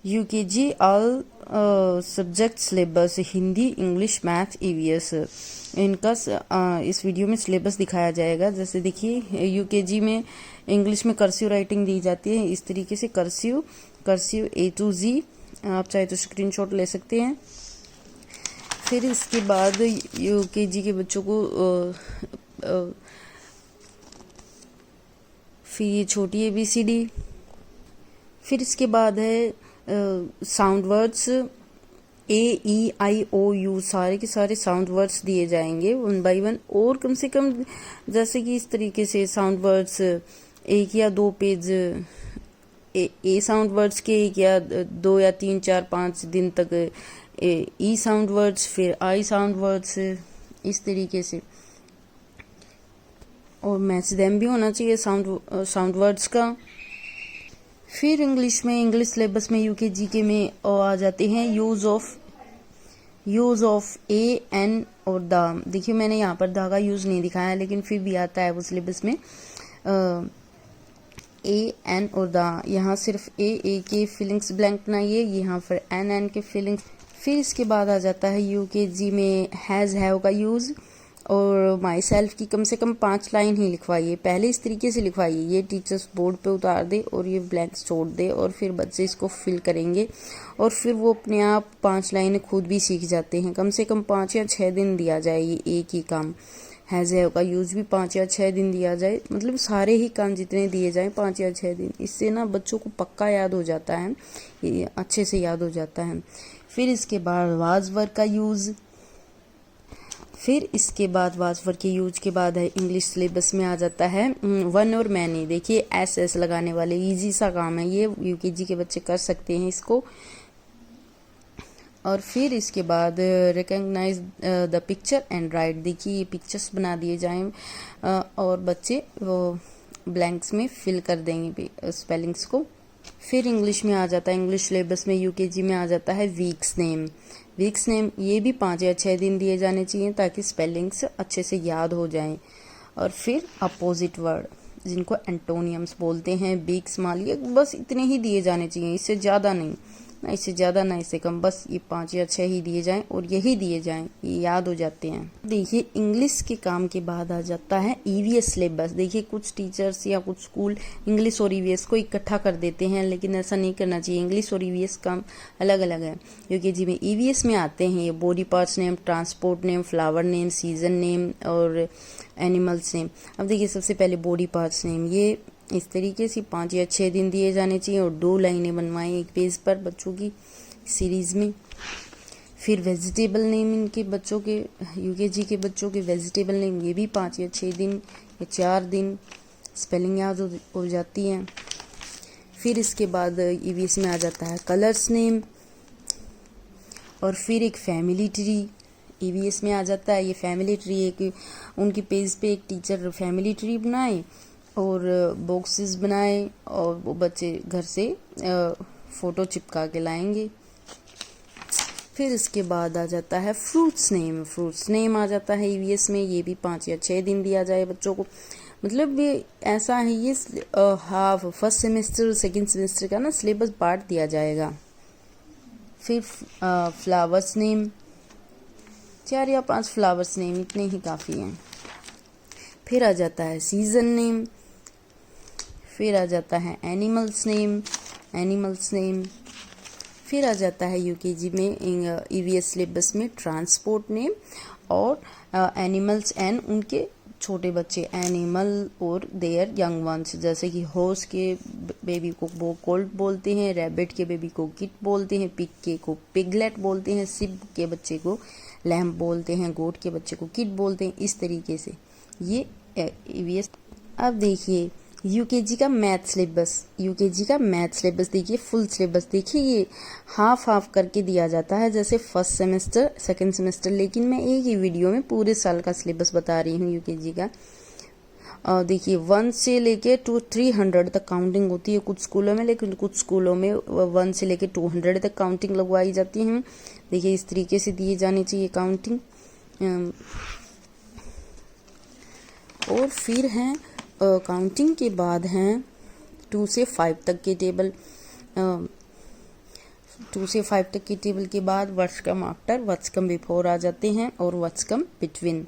UKG all subject syllabus Hindi, English, math, EVS, इनका इस video में सिलेबस दिखाया जाएगा। जैसे देखिए यूकेजी में इंग्लिश में कर्सिव राइटिंग दी जाती है इस तरीके से, कर्सिव A to Z। आप चाहे तो स्क्रीनशॉट ले सकते हैं। फिर इसके बाद यूकेजी के बच्चों को फिर ये छोटी ABCD। फिर इसके बाद है साउंड वर्ड्स AEIOU, सारे के सारे साउंड वर्ड्स दिए जाएंगे 1 by 1। और कम से कम जैसे कि इस तरीके से साउंड वर्ड्स 1 या 2 पेज ए साउंड वर्ड्स के, 1 या 2 या 3 4 5 दिन तक ई साउंड वर्ड्स, फिर आई साउंड वर्ड्स, इस तरीके से। और मैच देम भी होना चाहिए साउंड वर्ड्स का। फिर इंग्लिश सिलेबस में यूकेजी के में आ जाते हैं यूज ऑफ ए एन और द। देखिए मैंने यहाँ पर द का यूज नहीं दिखाया, लेकिन फिर भी आता है वो सिलेबस में ए एन और द। यहाँ सिर्फ ए के फीलिंग्स ब्लैंक बनाइए, यहाँ पर एन के फीलिंग्स। फिर इसके बाद आ जाता है यूकेजी में हैज़ हैव का यूज। और माई सेल्फ की कम से कम 5 लाइन ही लिखवाइए। पहले इस तरीके से लिखवाइए, ये टीचर्स बोर्ड पे उतार दे और ये ब्लैंक्स छोड़ दे, और फिर बच्चे इसको फिल करेंगे और फिर वो अपने आप 5 लाइनें खुद भी सीख जाते हैं। कम से कम 5 या 6 दिन दिया जाए ये एक ही काम। हैज़ हैव का यूज भी 5 या 6 दिन दिया जाए, मतलब सारे ही काम जितने दिए जाए 5 या 6 दिन। इससे ना बच्चों को पक्का याद हो जाता है, ये अच्छे से याद हो जाता है। फिर इसके बाद वाज वर्क का यूज़। फिर इसके बाद वाज वर्क के यूज के बाद है इंग्लिश सिलेबस में आ जाता है वन और मैनी। देखिए एस लगाने वाले, इजी सा काम है ये, यूकेजी के बच्चे कर सकते हैं इसको। और फिर इसके बाद recognise the picture and write. देखिए ये पिक्चर्स बना दिए जाएं और बच्चे वो ब्लैंक्स में फिल कर देंगे स्पेलिंग्स को। फिर इंग्लिश में आ जाता है, इंग्लिश सिलेबस में यूकेजी में आ जाता है वीक्स नेम। ये भी 5 या 6 दिन दिए जाने चाहिए ताकि स्पेलिंग्स अच्छे से याद हो जाएं। और फिर अपोजिट वर्ड, जिनको एंटोनियम्स बोलते हैं, बिग स्मॉल, ये बस इतने ही दिए जाने चाहिए, इससे ज़्यादा नहीं, ना इससे ज़्यादा ना इससे कम, बस ये 5 या 6 ही दिए जाएं और यही दिए जाएं, ये याद हो जाते हैं। देखिए इंग्लिश के काम के बाद आ जाता है ईवीएस सिलेबस। देखिए कुछ टीचर्स या कुछ स्कूल इंग्लिश और ईवीएस को इकट्ठा कर देते हैं, लेकिन ऐसा नहीं करना चाहिए। इंग्लिश और ईवीएस काम अलग अलग है। यूकेजी में ईवीएस में आते हैं ये body parts name, transport name, flower name, season name और एनिमल्स नेम। अब देखिए सबसे पहले बॉडी पार्ट्स नेम, ये इस तरीके से 5 या 6 दिन दिए जाने चाहिए और 2 लाइनें बनवाएं एक पेज पर बच्चों की सीरीज में। फिर वेजिटेबल नेम, इनके बच्चों के यूकेजी के बच्चों के वेजिटेबल नेम, ये भी 5 या 6 दिन या 4 दिन स्पेलिंग याद हो जाती हैं। फिर इसके बाद ईवीएस में आ जाता है कलर्स नेम। और फिर एक फैमिली ट्री ईवीएस में आ जाता है। ये फैमिली ट्री एक उनकी पेज पे एक टीचर फैमिली ट्री बनाए और बॉक्सेस बनाए और वो बच्चे घर से फ़ोटो चिपका के लाएंगे। फिर इसके बाद आ जाता है फ्रूट्स नेम आ जाता है ईवीएस में। ये भी 5 या 6 दिन दिया जाए बच्चों को, मतलब ये ऐसा है, ये half first semester second semester का ना सिलेबस बांट दिया जाएगा। फिर फ्लावर्स नेम, 4 या 5 फ्लावर्स नेम, इतने ही काफ़ी हैं। फिर आ जाता है सीजन नेम। फिर आ जाता है एनिमल्स नेम। फिर आ जाता है यूकेजी में ईवीएस सिलेबस में ट्रांसपोर्ट नेम और एनिमल्स एंड उनके छोटे बच्चे, एनिमल और देयर यंग वंस। जैसे कि हॉर्स के बेबी को वो कोल्ट बोलते हैं, रैबिट के बेबी को किट बोलते हैं, पिग के को पिगलेट बोलते हैं, सिप के बच्चे को लैम्प बोलते हैं, गोट के बच्चे को किट बोलते हैं। इस तरीके से ये ईवीएस। अब देखिए यूकेजी का मैथ सिलेबस देखिए, फुल सिलेबस देखिए, ये हाफ करके दिया जाता है जैसे फर्स्ट सेमेस्टर सेकंड सेमेस्टर, लेकिन मैं एक ही वीडियो में पूरे साल का सिलेबस बता रही हूँ यूकेजी का। और देखिए 1 से लेके 300 तक काउंटिंग होती है कुछ स्कूलों में, लेकिन कुछ स्कूलों में 1 से लेके 200 तक काउंटिंग लगवाई जाती है। देखिए इस तरीके से दिए जाने चाहिए काउंटिंग। और फिर हैं काउंटिंग के बाद हैं 2 से 5 तक के टेबल। 2 से 5 तक की टेबल के बाद what's come after, what's come before आ जाते हैं और व्हाट्स कम बिटवीन,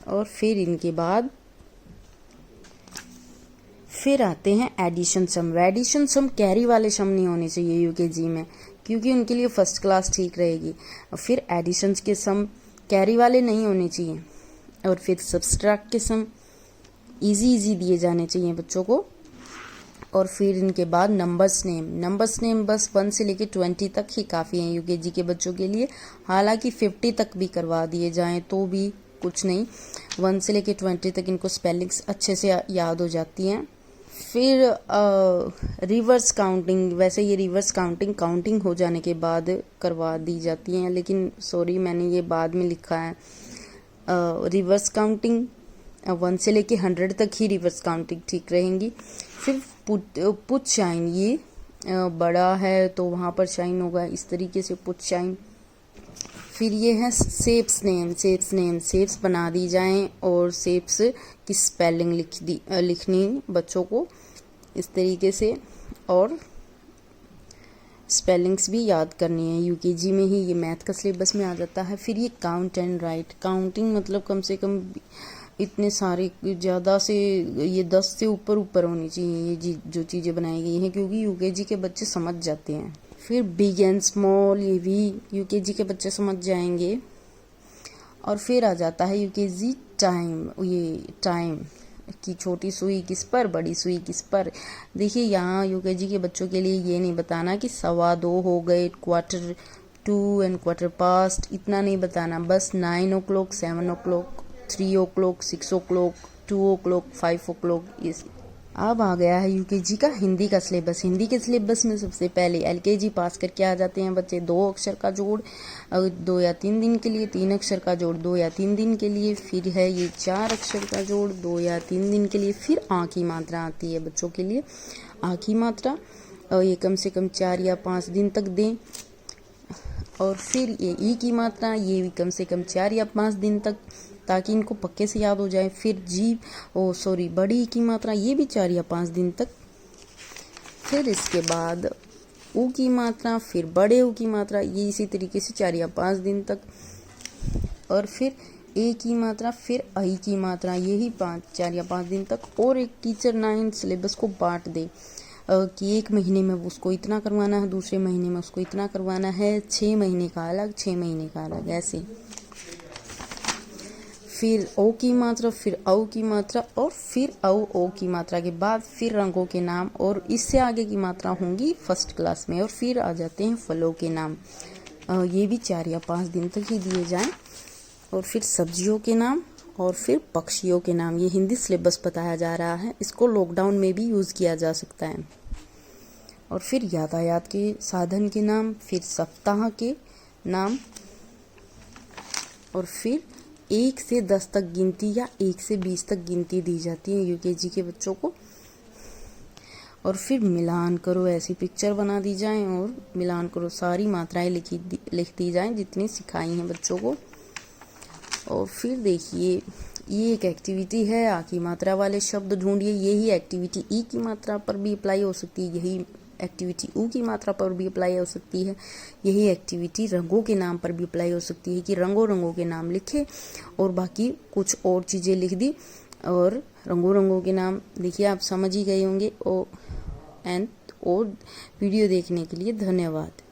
और फिर इनके बाद फिर आते हैं एडिशन सम। एडिशन सम कैरी वाले सम नहीं होने चाहिए यूकेजी में, क्योंकि उनके लिए फर्स्ट क्लास ठीक रहेगी। फिर एडिशंस के सम कैरी वाले नहीं होने चाहिए, और फिर सब्सट्रैक्ट के सम इजी दिए जाने चाहिए बच्चों को। और फिर इनके बाद नंबर्स नेम बस 1 से लेके 20 तक ही काफ़ी हैं यूकेजी के बच्चों के लिए। हालांकि 50 तक भी करवा दिए जाएं तो भी कुछ नहीं, 1 से लेके 20 तक इनको स्पेलिंग्स अच्छे से याद हो जाती हैं। फिर रिवर्स काउंटिंग, वैसे ये रिवर्स काउंटिंग हो जाने के बाद करवा दी जाती हैं, लेकिन सॉरी मैंने ये बाद में लिखा है। रिवर्स काउंटिंग 1 से लेके 100 तक ही रिवर्स काउंटिंग ठीक रहेंगी। फिर पुट शाइन, ये बड़ा है तो वहाँ पर शाइन होगा, इस तरीके से पुट शाइन। फिर ये है शेप्स नेम, शेप्स बना दी जाएं और शेप्स की स्पेलिंग लिखनी बच्चों को इस तरीके से, और स्पेलिंग्स भी याद करनी है यूकेजी में ही, ये मैथ का सिलेबस में आ जाता है। फिर ये काउंट एंड राइट, काउंटिंग मतलब कम से कम इतने सारे, ज़्यादा से ये 10 से ऊपर होनी चाहिए ये जो चीज़ें बनाई गई हैं, क्योंकि यूकेजी के बच्चे समझ जाते हैं। फिर बिग एंड स्मॉल, ये भी यूकेजी के बच्चे समझ जाएंगे। और फिर आ जाता है यूकेजी टाइम, ये टाइम कि छोटी सुई किस पर, बड़ी सुई किस पर। देखिए यहाँ यूकेजी के बच्चों के लिए ये नहीं बताना कि 2:15 हो गए, 2:15 एंड 2:15, इतना नहीं बताना, बस 9 o'clock, 7 o'clock, 3 o'clock, 6 o'clock, 2 o'clock, 5 o'clock। इस अब आ गया है यूकेजी का हिंदी का सिलेबस। हिंदी के सिलेबस में सबसे पहले एलकेजी पास करके आ जाते हैं बच्चे, 2 अक्षर का जोड़ 2 या 3 दिन के लिए, 3 अक्षर का जोड़ 2 या 3 दिन के लिए, फिर है ये 4 अक्षर का जोड़ 2 या 3 दिन के लिए। फिर आ की मात्रा आती है बच्चों के लिए, आ की मात्रा ये कम से कम 4 या 5 दिन तक दें। और फिर ये ई की मात्रा, ये भी कम से कम 4 या 5 दिन तक, ताकि इनको पक्के से याद हो जाए। फिर बड़ी की मात्रा, ये भी 4 या 5 दिन तक। फिर इसके बाद ऊ की मात्रा, फिर बड़े ऊ की मात्रा, ये इसी तरीके से 4 या 5 दिन तक। और फिर ए की मात्रा, फिर आई की मात्रा, यही 4 या 5 दिन तक। और एक टीचर 9 सिलेबस को बांट दे कि 1 महीने में उसको इतना करवाना है, दूसरे महीने में उसको इतना करवाना है, 6 महीने का अलग, 6 महीने का अलग, ऐसे। फिर ओ की मात्रा, फिर औ की मात्रा, और फिर ओ की मात्रा के बाद फिर रंगों के नाम, और इससे आगे की मात्रा होंगी फर्स्ट क्लास में। और फिर आ जाते हैं फलों के नाम, ये भी 4 या 5 दिन तक ही दिए जाएं। और फिर सब्जियों के नाम, और फिर पक्षियों के नाम। ये हिंदी सिलेबस बताया जा रहा है, इसको लॉकडाउन में भी यूज़ किया जा सकता है। और फिर यातायात के साधन के नाम, फिर सप्ताह के नाम, और फिर 1 से 10 तक गिनती या 1 से 20 तक गिनती दी जाती है यूकेजी के बच्चों को। और फिर मिलान करो, ऐसी पिक्चर बना दी जाए और मिलान करो, सारी मात्राएं लिख दी जाएं जितनी सिखाई हैं बच्चों को। और फिर देखिए ये एक एक्टिविटी है, आ की मात्रा वाले शब्द ढूंढिए। यही एक्टिविटी ई की मात्रा पर भी अप्लाई हो सकती है, यही एक्टिविटी ऊ की मात्रा पर भी अप्लाई हो सकती है, यही एक्टिविटी रंगों के नाम पर भी अप्लाई हो सकती है कि रंगों के नाम लिखे और बाकी कुछ और चीज़ें लिख दी। और रंगों के नाम देखिए आप समझ ही गए होंगे। और वीडियो देखने के लिए धन्यवाद।